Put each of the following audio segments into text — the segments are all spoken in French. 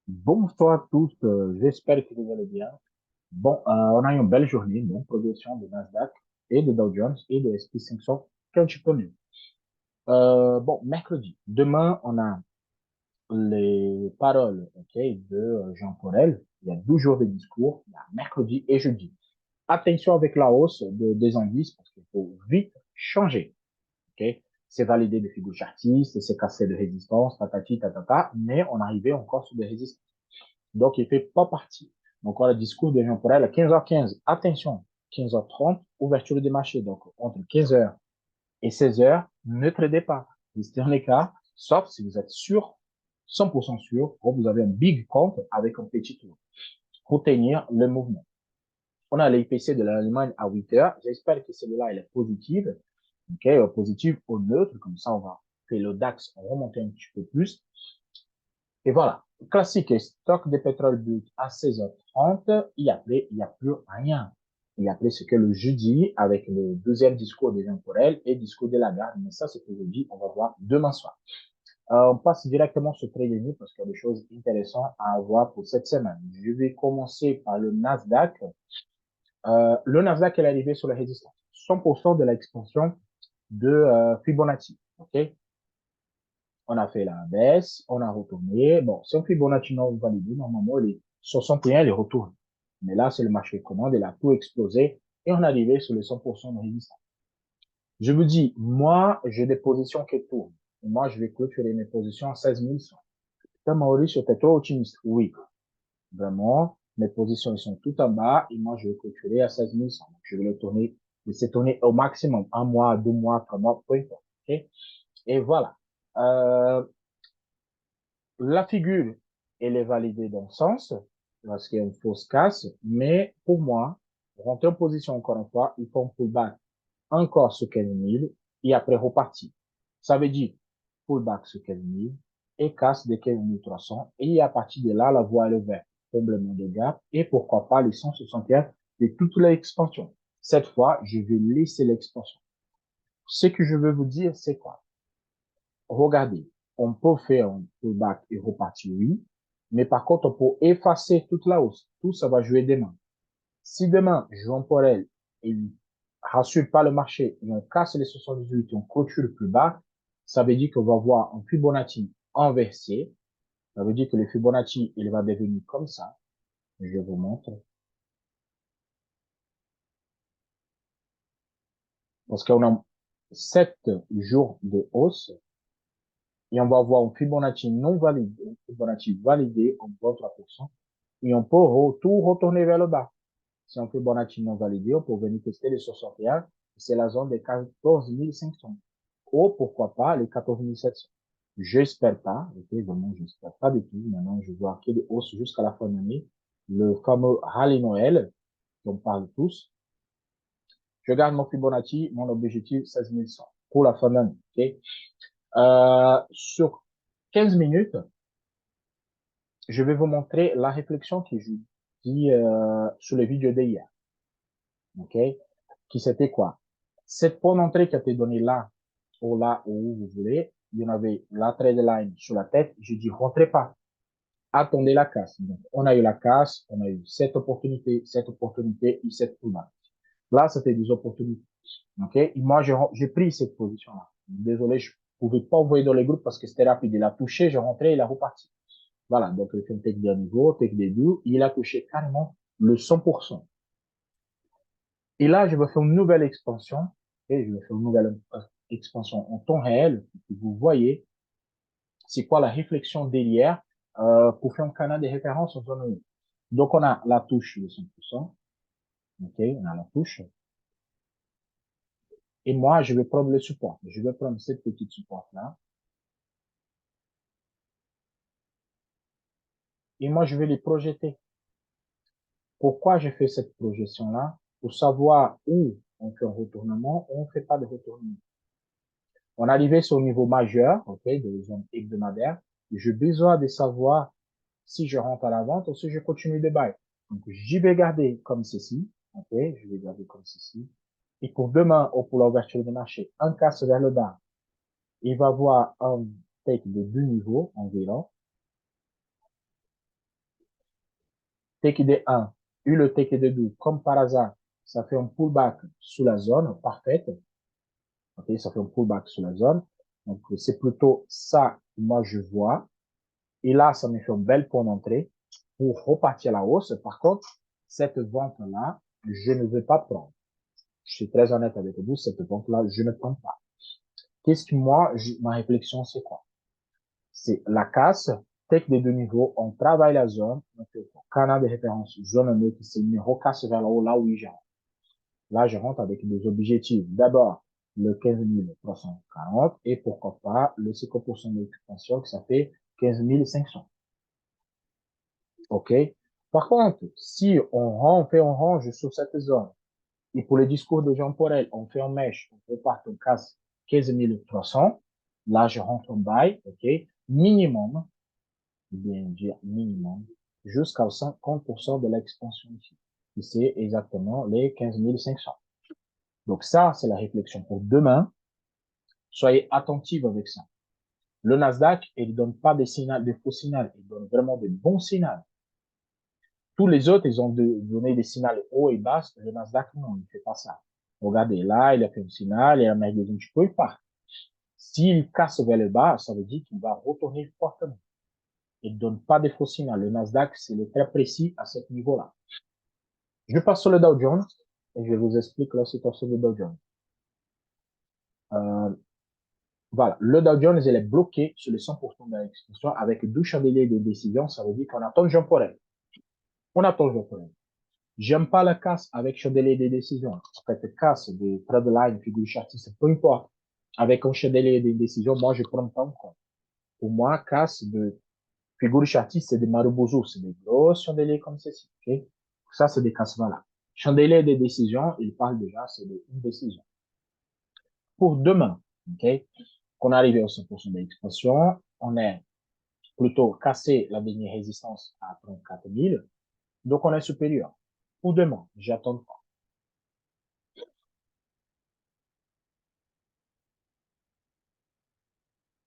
Bonsoir à tous, j'espère que vous allez bien. Bon, on a eu une belle journée, donc progression de Nasdaq et de Dow Jones et de S&P 500 que tu connais. Bon, mercredi, demain, on a les paroles de Jean Paul. Il y a 12 jours de discours, il y a mercredi et jeudi. Attention avec la hausse des indices parce qu'il faut vite changer. Ok? C'est validé des figures chartistes, c'est cassé de résistance, tatati, tatata, mais on arrivait encore sur des résistances. Donc, il ne fait pas partie. Donc, on a le discours de Jean Paul à 15h15. Attention, 15h30, ouverture des marchés. Donc, entre 15h et 16h, ne tradez pas. Restez en écart, sauf si vous êtes sûr, 100% sûr, que vous avez un big compte avec un petit tour pour tenir le mouvement. On a l'IPC de l'Allemagne à 8h. J'espère que celui-là, il est positif. OK, positif ou neutre. Comme ça, on va faire le DAX remonter un petit peu plus. Et voilà, classique, stock de pétrole brut à 16h30, et après, il n'y a plus rien. Et après, ce que le jeudi, avec le deuxième discours de Jean Paul et discours de Lagarde, mais ça, c'est que jeudi, on va voir demain soir. On passe directement sur trading parce qu'il y a des choses intéressantes à avoir pour cette semaine. Je vais commencer par le Nasdaq. Le Nasdaq est arrivé sur la résistance. 100% de l'expansion de Fibonacci. OK? On a fait la baisse, on a retourné. Bon, si on Fibonacci non validé, normalement, les 61, les retourne. Mais là, c'est le marché commande, il a tout explosé et on est arrivé sur les 100% de résistance. Je vous dis, moi, j'ai des positions qui tournent. Et moi, je vais clôturer mes positions à 16 100. Putain, Maurice, tu trop optimiste. Oui, vraiment, mes positions elles sont tout en bas et moi, je vais clôturer à 16 100. Donc, je vais le tourner, laisser tourner au maximum, un mois, 2 mois, 3 mois, peu importe. Okay? Et voilà. Euh, La figure, elle est validée dans le sens, parce qu'il y a une fausse casse, mais pour moi, rentrer en position encore une fois, il faut un pullback encore sur 15 000 et après repartir. Ça veut dire pullback sur 15 000 et casse de 15 300 et à partir de là, la voie est verte, comblement de gap et pourquoi pas les 161 de toute l'expansion. Cette fois, je vais laisser l'expansion. Ce que je veux vous dire, c'est quoi? Regardez, on peut faire un pullback et repartir, oui, mais par contre, on peut effacer toute la hausse. Tout ça va jouer demain. Si demain, Jean Paul, il rassure pas le marché et on casse les 78 et on clôture le plus bas, ça veut dire qu'on va voir un Fibonacci inversé. Ça veut dire que le Fibonacci, il va devenir comme ça. Je vous montre. Parce qu'on a 7 jours de hausse et on va avoir un Fibonacci non validé, un Fibonacci validé, on voit 3%. Et on peut tout retourner vers le bas. Si on fait Bonacci non validé, on peut venir tester les 61. C'est la zone des 14 500. Ou pourquoi pas les 14 700. J'espère pas, ok, vraiment, j'espère pas du tout. Maintenant, je vois qu'il y a des hausses jusqu'à la fin de l'année. Le fameux rallye Noël, dont on parle tous. Je garde mon Fibonacci, mon objectif 16 100 pour la fin de l'année, ok. Sur 15 minutes, je vais vous montrer la réflexion que je dis sur les vidéos d'hier. OK? Qui c'était quoi? Cette bonne entrée qui a été donnée là, ou là, où vous voulez, il y en avait la trade line sur la tête. Je dis, rentrez pas. Attendez la casse. Donc, on a eu la casse, on a eu cette opportunité et cette pullback. Là, c'était des opportunités. OK? Et moi, j'ai pris cette position-là. Désolé, je pouvais pas envoyer dans les groupes parce que c'était rapide. Il a touché, j'ai rentré, il a reparti. Voilà. Donc, il fait un take d'un niveau, take des deux. Il a touché carrément le 100%. Et là, je vais faire une nouvelle expansion. Et je vais faire une nouvelle expansion en temps réel. Vous voyez, c'est quoi la réflexion derrière pour faire un canal de référence en zone 1. Donc, on a la touche de 100%. OK, on a la touche. Et moi, je vais prendre le support. Je vais prendre cette petite support-là. Et moi, je vais les projeter. Pourquoi je fais cette projection-là? Pour savoir où on fait un retournement ou on ne fait pas de retournement. On arrivait sur le niveau majeur, ok, de zone hebdomadaire. J'ai besoin de savoir si je rentre à la vente ou si je continue de buy. Donc, j'y vais garder comme ceci, ok, je vais garder comme ceci. Et pour demain, ou pour l'ouverture du marché, un casse vers le bas, il va avoir un take de 2 niveaux environ. TQD1 et le TQD2, comme par hasard, ça fait un pullback sous la zone parfaite. Ok, ça fait un pullback sous la zone. Donc, c'est plutôt ça que moi je vois. Et là, ça me fait un bel point d'entrée pour repartir à la hausse. Par contre, cette vente-là, je ne veux pas prendre. Je suis très honnête avec vous, cette vente-là, je ne prends pas. Qu'est-ce que moi, ma réflexion, c'est quoi? C'est la casse, tech des deux niveaux, on travaille la zone, donc, canal de référence, zone neutre, c'est une recasse vers le haut, là où je rentre. Là, je rentre avec des objectifs. D'abord, le 15 340 et pourquoi pas le 50% d'expansion, que ça fait 15 500. OK? Par contre, si on fait un range sur cette zone, et pour le discours de Jean Porel, on fait un mèche, on repart, on casse 15 300, là, je rentre en bail, OK? Minimum, bien dire minimum, jusqu'à 50% de l'expansion ici. Et c'est exactement les 15 500. Donc ça, c'est la réflexion pour demain. Soyez attentifs avec ça. Le Nasdaq, il ne donne pas des signaux, des faux signaux. Il donne vraiment des bons signaux. Tous les autres, ils ont donné des signaux hauts et bas. Le Nasdaq, non, il ne fait pas ça. Regardez, là, il a fait un signal, il a mis des un petit peu, il part. S'il casse vers le bas, ça veut dire qu'il va retourner fortement. Il ne donne pas de faux signaux. Le Nasdaq, c'est très précis à ce niveau-là. Je passe sur le Dow Jones et je vous explique la situation du Dow Jones. Voilà, le Dow Jones, il est bloqué sur les 100% de l'expression avec 12 chandeliers de décision. Ça veut dire qu'on attend Jean Paul. On attend Jean Paul. J'aime pas la casse avec chandelier de décision. En fait, casse de trade figure chartiste, peu importe. Avec un chandelier de décision, moi, je prends pas en compte. Pour moi, casse de figure chartiste, c'est des marubozu, c'est des gros chandeliers comme ceci. Okay? Ça, c'est des casses, voilà. Chandelier de décision, il parle déjà, c'est une décision. Pour demain, ok, qu'on arrive au 100% de l'expansion, on est plutôt cassé la dernière résistance à 34 000. Donc, on est supérieur. Pour demain, j'attends pas.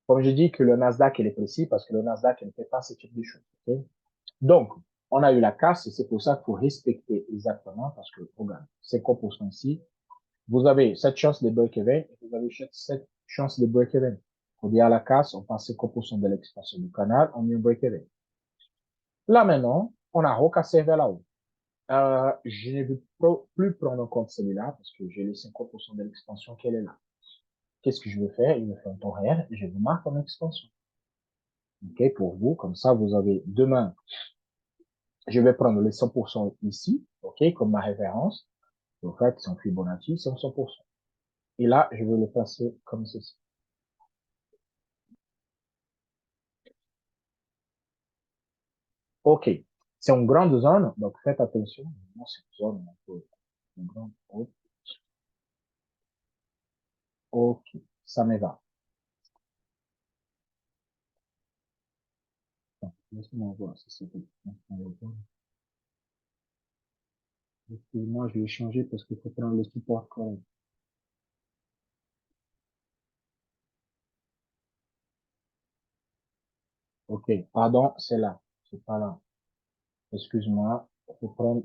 Comme je dis que le Nasdaq, il est précis parce que le Nasdaq, il ne fait pas ce type de choses. Okay? Donc, on a eu la casse et c'est pour ça qu'il faut respecter exactement parce que, regarde, c'est quoi pour ici? Vous avez cette chance de break-even et vous avez cette chance de break-even. On dit à la casse, on passe 50% de l'expansion du canal, on met un break-even. Là, maintenant, on a recassé vers là-haut. Je ne veux plus prendre en compte celui-là parce que j'ai les 50% de l'expansion qu'elle est là. Qu'est-ce que je vais faire? Je vais faire un temps réel et je vous marque en expansion. OK, pour vous, comme ça, vous avez demain, je vais prendre les 100% ici, OK, comme ma référence. En fait, c'est un Fibonacci, c'est un 100%. Et là, je vais le placer comme ceci. OK. C'est une grande zone, donc faites attention. C'est une zone un peu, une grande, OK. Ça me va. Laissez-moi voir si c'est bon. Excuse-moi, je vais changer parce qu'il faut prendre le support correct. OK, pardon, c'est là. C'est pas là. Excuse-moi, il faut prendre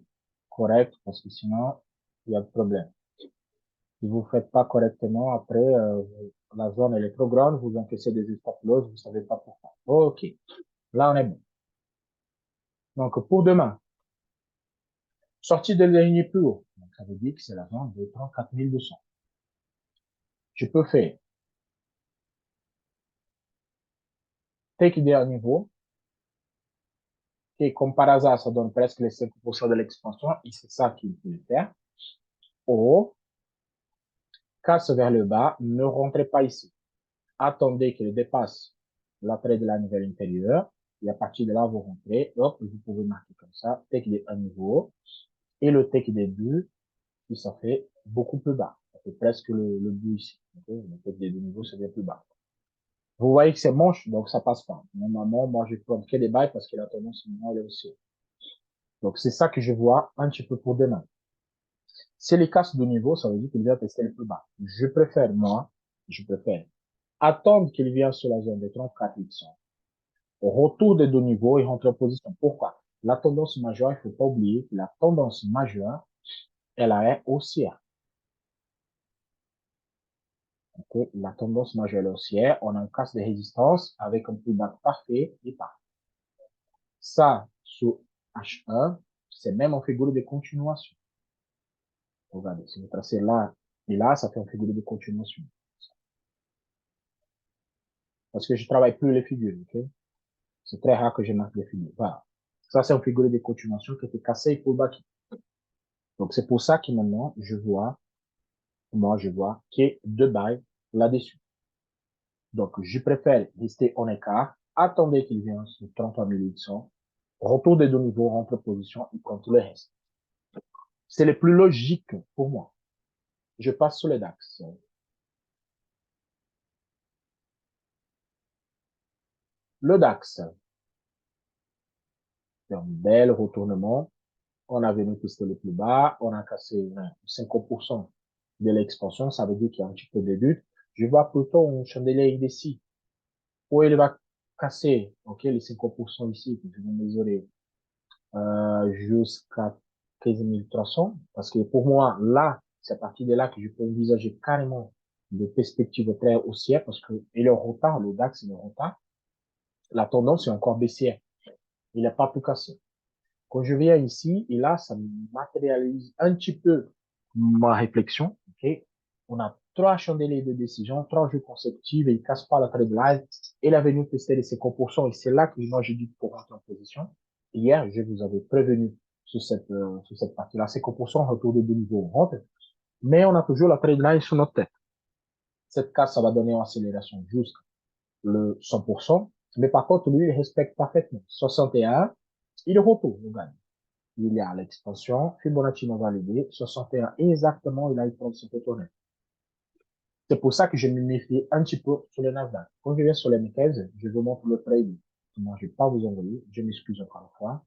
correct parce que sinon, il y a de problème. Si vous faites pas correctement, après, la zone, elle est trop grande, vous encaissez des stop-loss, vous savez pas pourquoi. OK, là, on est bon. Donc, pour demain, sortie de la ligne plus haut. Donc, ça veut dire que c'est la zone de 34 200. Je peux faire take idée à niveau, et comme par hasard, ça donne presque les 5% de l'expansion, et c'est ça qu'il faut faire. Ou, casse vers le bas, ne rentrez pas ici. Attendez qu'il dépasse l'attrait de la nouvelle intérieure, et à partir de là, vous rentrez, hop, vous pouvez marquer comme ça, take des 1 niveau, et le take des 2, et ça fait beaucoup plus bas. Ça fait presque le but ici. Okay? Le take des 2 niveaux, c'est bien plus bas. Vous voyez que c'est moche, donc ça passe pas. Normalement, moi, je prends que des bails parce que la tendance, maintenant, elle est aussi. Donc, c'est ça que je vois un petit peu pour demain. Si les casses de niveau, ça veut dire qu'il vient tester le plus bas. Je préfère, moi, je préfère attendre qu'il vienne sur la zone des 34 800. Au retour des deux niveaux, il rentre en position. Pourquoi? La tendance majeure, il ne faut pas oublier que la tendance majeure, elle est haussière. Okay? La tendance majeure est haussière. On a un casse de résistance avec un pullback parfait et parfait. Ça, sur H1, c'est même en figure de continuation. Regardez, si vous tracez là et là, ça fait une figure de continuation. Parce que je travaille plus les figures, ok? C'est très rare que je marque les figures. Voilà. Ça, c'est une figure de continuation qui était cassée et pullback. Donc, c'est pour ça que maintenant, moi, je vois qu'il y a deux bails là-dessus. Donc, je préfère rester en écart, attendre qu'il vienne sur 33 800, retour des deux niveaux, rentre position et prendre tout le reste. C'est le plus logique pour moi. Je passe sur les DAX. Le DAX, c'est un bel retournement. On a venu tester le plus bas, on a cassé 50% de l'expansion, ça veut dire qu'il y a un petit peu de doute. Je vois plutôt un chandelier indécis, où il va casser, ok, les 50% ici, je vais mesurer, jusqu'à 15 300, parce que pour moi, là, c'est à partir de là que je peux envisager carrément des perspectives très haussières, parce que il est en retard, le DAX, il est en retard. La tendance est encore baissière. Il n'a pas pu casser. Quand je viens ici, et là, ça matérialise un petit peu ma réflexion. Ok, on a trois chandeliers de décision, trois jours consécutifs, et il casse pas la trade line. Il est venu tester les 50%, et c'est là que moi, j'ai dit pour rentrer en position. Hier, je vous avais prévenu sur cette partie-là, 50%, retour de deux niveaux, on rentre. Mais on a toujours la trade line sur notre tête. Cette casse, ça va donner une accélération jusqu'à le 100%. Mais par contre, lui, il respecte parfaitement. 61, il retourne, on gagne. Il y a l'expansion, Fibonacci non validé, 61 exactement, il a eu 37 retourné. C'est pour ça que je me méfie un petit peu sur le Nasdaq. Quand je viens sur les M15, je vous montre le trade. Moi, je ne vais pas vous envoyer, je m'excuse encore une fois.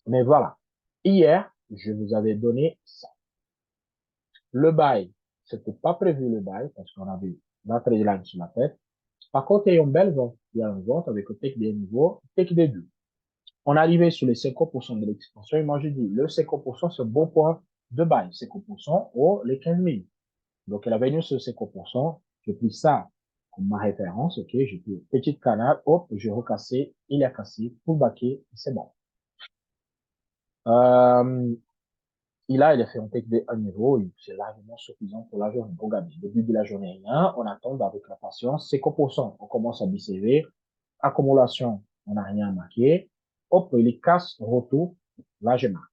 Mais voilà. Hier, je vous avais donné ça. Le buy, c'était pas prévu le buy, parce qu'on avait la trade line sur la tête. Par contre, il y a une belle vente. Il y a une vente avec le tech des niveaux, tech des deux. On est arrivé sur les 50% de l'expansion et moi je dis, le 50%, c'est un bon point de bail. 50% ou les 15 000. Donc, elle a venu sur 50%. J'ai pris ça comme ma référence. OK, j'ai pris petite canal. Hop, j'ai recassé. Il a cassé. Full baquet. C'est bon. Euh, il a fait un take de 1 niveau. C'est largement suffisant pour la journée. Regardez, début de la journée, rien. On attend avec la patience. 50%, on commence à BCV. Accumulation, on n'a rien marqué. Hop, il casse, retour. Là, je marque.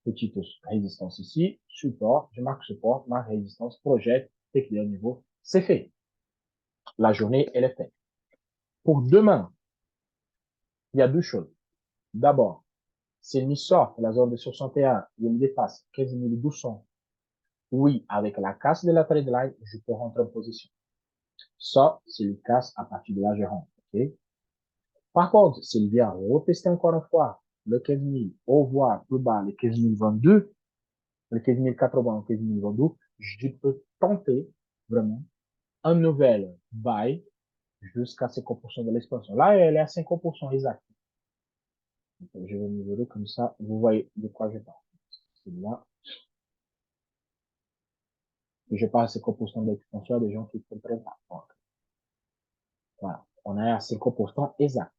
Petite résistance ici. Support. Je marque support. Marque résistance. Projette. Take de 1 niveau. C'est fait. La journée, elle est faite. Pour demain, il y a deux choses. D'abord, s'il me sort la zone de 61, il me dépasse 15 200. Oui, avec la casse de la trade line, je peux rentrer en position. Ça, c'est le casse à partir de là, je rentre. Okay? Par contre, s'il vient retester encore une fois le 15 000, au voir plus bas le 15 022, le 15 080, le 15 022, je peux tenter vraiment un nouvel buy jusqu'à 50% de l'expansion. Là, elle est à 50% exact. Je vais m'isoler comme ça, vous voyez de quoi je parle. C'est là que je parle à 50% d'expansion des gens qui ne comprennent pas. Donc, voilà. On est à 50% exact.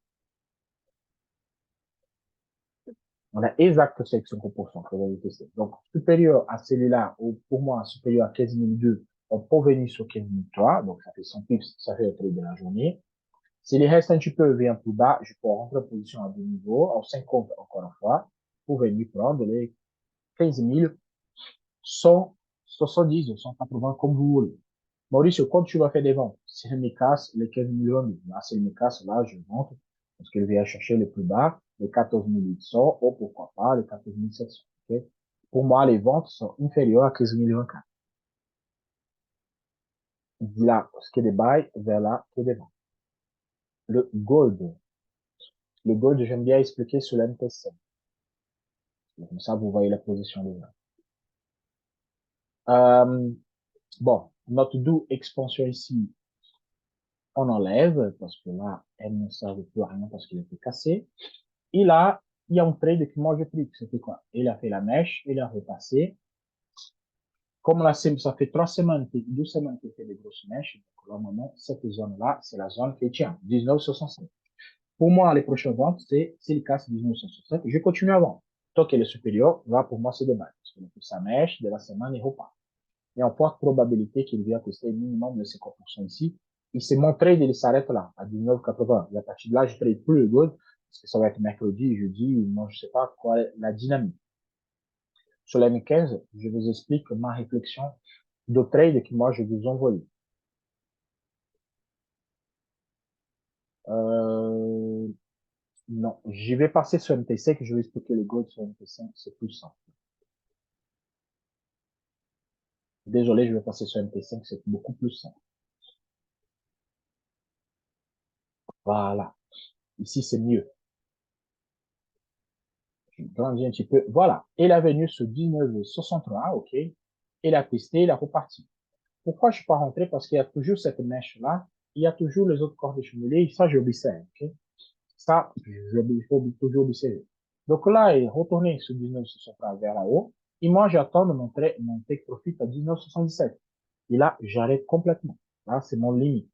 On a exact ces 50% que vous avez testé. Donc, supérieur à celui-là, ou pour moi, supérieur à 15 002, on peut venir sur 15 003. Donc, ça fait 100 pips, ça fait le prix de la journée. Si les restes un petit peu vient plus bas, je peux rentrer en position à deux niveaux, en 50 encore une fois, pour venir prendre les 15 170 ou 180 comme vous voulez. Mauricio, quand tu vas faire des ventes, si je me casse les 15 millions, là, si je me casse, là, je monte, parce que je vais chercher le plus bas, les 14 800, ou pourquoi pas, les 14 700. Okay? Pour moi, les ventes sont inférieures à 15 millions. De là, ce qui est des buy, vers là, que des ventes. Le gold. Le gold, j'aime bien expliquer sur l'MTC. Comme ça, vous voyez la position déjà. Bon, notre doux expansion ici, on enlève, parce que là, elle ne servait plus à rien parce qu'il était cassé. Il y a un trade que moi j'ai pris. C'était quoi? Il a fait la mèche, il a repassé. Comme ça fait 3 semaines, 2 semaines qu'il fait des grosses mèches. Donc, là, maintenant, cette zone-là, c'est la zone qui tient, 19,65. Pour moi, les prochaines ventes, c'est s'il casse 19,65, je continue à vendre. Tant qu'elle est supérieure, là, pour moi, c'est de bail. Parce que ça mèche de la semaine, il repart. Il y a une forte probabilité qu'il vienne tester minimum de 50% ici. Et c'est mon trade, il s'arrête là, à 19,80. Et à partir de là, je trade plus le gold, parce que ça va être mercredi, jeudi, moi, je sais pas quoi est la dynamique. Sur la M15, je vous explique ma réflexion de trade que moi, je vous envoie. Euh, non, je vais passer sur MT5, je vais expliquer le gold sur MT5, c'est plus simple. Désolé, je vais passer sur MT5, c'est beaucoup plus simple. Voilà. Ici, c'est mieux. Je grandis un petit peu. Voilà. Il est venu sur 19,63, OK. Il a testé, il a reparti. Pourquoi je ne suis pas rentré? Parce qu'il y a toujours cette mèche-là. Il y a toujours les autres cordes cumulées. Ça, j'observe, OK. Ça, il faut toujours observer. Donc là, il est retourné sur 19,63 vers là-haut. Et moi, j'attends de montrer mon take profit à 19,77. Et là, j'arrête complètement. Là, c'est mon limite.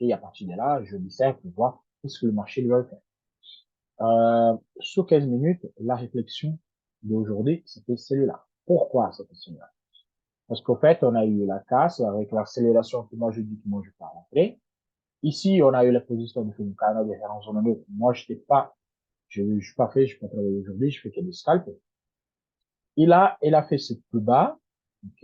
Et à partir de là, je observe pour voir ce que le marché lui va faire. Sur 15 minutes, la réflexion d'aujourd'hui, c'était celui-là. Pourquoi c'était celui-là? Parce qu'au fait, on a eu la casse avec l'accélération que moi je dis que moi je peux pas rentrer. Ici, on a eu la position de Fumikana de référence zone 2. Moi, je n'étais pas, je ne suis pas fait, je peux travailler aujourd'hui, je fais que des scalps. Il a fait ce plus bas, ok?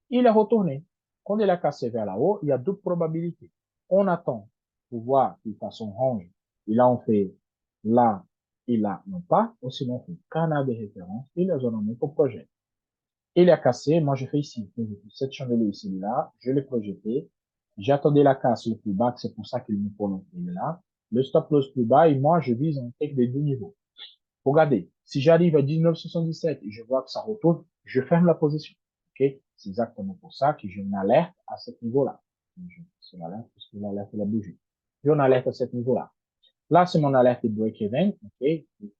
Il est retourné. Quand il a cassé vers là-haut, il y a deux probabilités. On attend pour voir qu'il fasse son range. Et là, on fait là et là, non pas. Ou sinon, on fait canal de référence et la zone en pour projet. Il a cassé. Moi, je fais ici. Cette chandelier ici, là, je l'ai projeté. J'attendais la casse le plus bas, c'est pour ça qu'il me prolonge là. Le stop loss plus bas et moi, je vise un take des deux niveaux. Regardez, si j'arrive à 19,77 et je vois que ça retourne, je ferme la position. Ok? C'est exactement pour ça que j'ai une alerte à ce niveau-là. C'est l'alerte parce que l'alerte est la bougie. J'ai une alerte à ce niveau-là. Là, c'est mon alerte de break-even. Ok?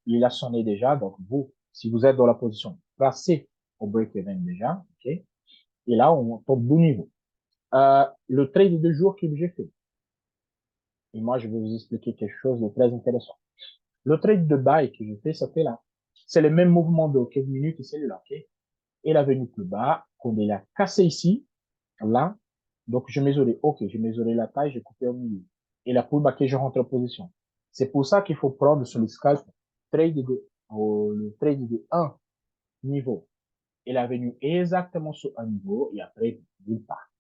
Il a sonné déjà. Donc, vous, si vous êtes dans la position, passez au break-even déjà. Ok? Et là, on tombe au niveau. Le trade de jour que j'ai fait. Et moi, je vais vous expliquer quelque chose de très intéressant. Le trade de buy que je fais, ça fait là. C'est le même mouvement de 15 minutes et celui-là, ok? Il est venu plus bas, quand il a cassé ici, là. Donc, je mesurais, ok, je mesurais la taille, j'ai coupé au milieu. Et la pullback que je rentre en position. C'est pour ça qu'il faut prendre sur le scalp le trade de un niveau. Il est venu exactement sur un niveau et après, il part.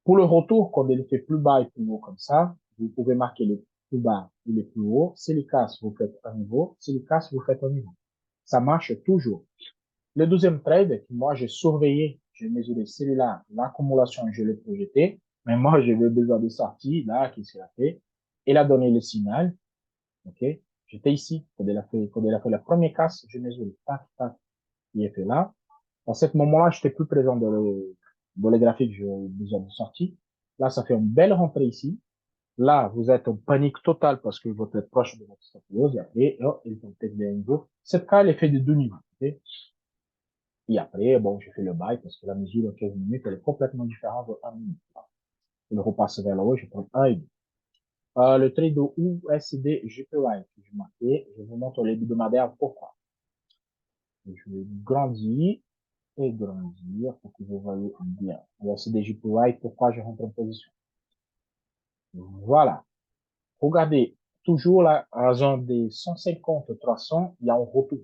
Pour le retour, quand il fait plus bas et plus haut comme ça, vous pouvez marquer le plus bas et le plus haut. Si le casse, vous faites un niveau. Si le casse, vous faites un niveau. Ça marche toujours. Le deuxième trade, moi, j'ai surveillé, j'ai mesuré celui-là, l'accumulation, je l'ai projeté. Mais moi, j'avais besoin de sortie, là, qu'est-ce qu'il a fait? Il a donné le signal, ok? J'étais ici, quand il a fait la première casse, je mesuré, tac, tac, il est fait là. À ce moment-là, j'étais plus présent dans le graphique, j'ai besoin de sortie. Là, ça fait une belle rentrée ici. Là, vous êtes en panique totale parce que vous êtes proche de votre stop loss. Et après, oh, il faut peut-être des niveaux. Cette cas, elle est faite de deux niveaux. Okay? Et après, bon, je fais le bail parce que la mesure de 15 minutes, elle est complètement différente de 1 minute. Il repasse vers le haut, je prends 1 et 2. Le trade de USD GPY que je marquais, je vous montre les hebdomadaires pourquoi. Je vais grandir et grandir pour que vous voyez bien. USD GPY, pourquoi je rentre en position. Voilà. Regardez, toujours la zone des 150-300, il y a un retour.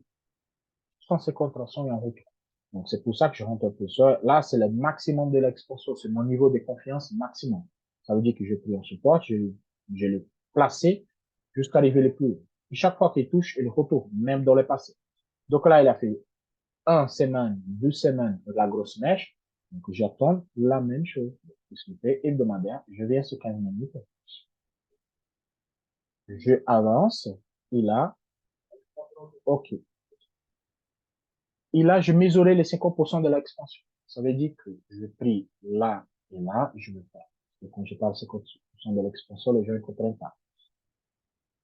150-300, il y a un retour. Donc, c'est pour ça que je rentre un peu ça. Là, c'est le maximum de l'expansion. C'est mon niveau de confiance maximum. Ça veut dire que j'ai pris un support, je l'ai placé jusqu'à arriver le plus haut. Et chaque fois qu'il touche, il retourne, même dans le passé. Donc là, il a fait 1 semaine, 2 semaines de la grosse mèche. Donc, j'attends la même chose. Ce qui fait hebdomadaire. Je viens sur 15 minutes. Je avance. Et là, OK. Et là, je mesurais les 50% de l'expansion. Ça veut dire que je pris là et là, je me perds. Et quand je parle de 50% de l'expansion, les gens ne comprennent pas.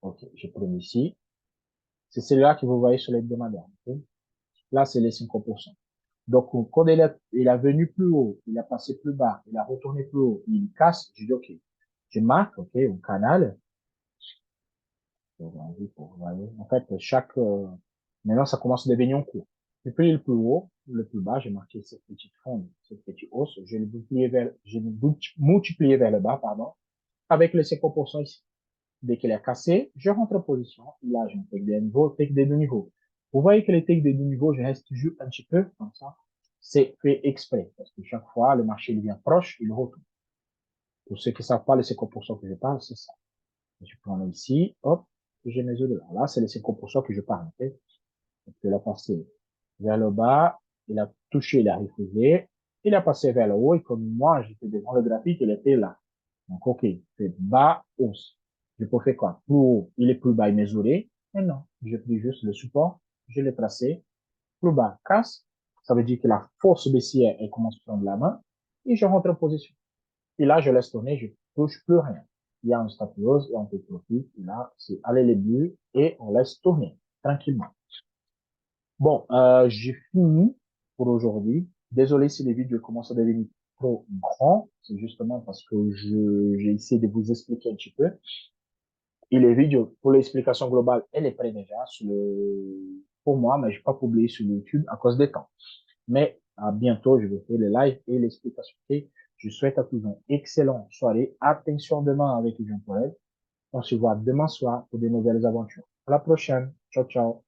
OK, je prends ici. C'est celui-là que vous voyez sur l'hebdomadaire. Okay? Là, c'est les 50%. Donc, quand il est venu plus haut, il a passé plus bas, il a retourné plus haut, il casse, je dis OK. Je marque, OK, au canal. Vous voyez. En fait, maintenant, ça commence à devenir un cours. Et puis, le plus haut, le plus bas, j'ai marqué cette petite fente, cette petite hausse, je l'ai multiplié vers le bas, pardon, avec les 50% ici. Dès qu'il est cassé, je rentre en position. Là, j'ai un take des niveaux, take des deux niveaux. Vous voyez que les take des deux niveaux, je reste toujours un petit peu comme ça. C'est fait exprès, parce que chaque fois, le marché devient proche, il retourne. Pour ceux qui ne savent pas les 50% que je parle, c'est ça. Je prends ici, hop, j'ai mes œufs là. Là, c'est les 50% que je parle. Okay? Il a passé vers le bas, il a touché, il a refusé, il a passé vers le haut, et comme moi, j'étais devant le graphique, il était là. Donc, OK, c'est bas, hausse. Je peux faire quoi? Plus haut, il est plus bas, il mesuré. Mais non, j'ai pris juste le support, je l'ai tracé, plus bas, casse. Ça veut dire que la force baissière, elle commence à prendre la main, et je rentre en position. Et là, je laisse tourner, je touche plus rien. Il y a un stop loss et on fait profit. Et là, c'est aller les buts et on laisse tourner tranquillement. Bon, j'ai fini pour aujourd'hui. Désolé si les vidéos commencent à devenir trop grands. C'est justement parce que j'ai essayé de vous expliquer un petit peu. Et les vidéos, pour l'explication globale, elle est prête déjà pour moi, mais je n'ai pas publié sur YouTube à cause des temps. Mais à bientôt, je vais faire les lives et l'explication. Et je souhaite à tous une excellente soirée. Attention demain avec Jean Paul. On se voit demain soir pour de nouvelles aventures. À la prochaine. Ciao, ciao.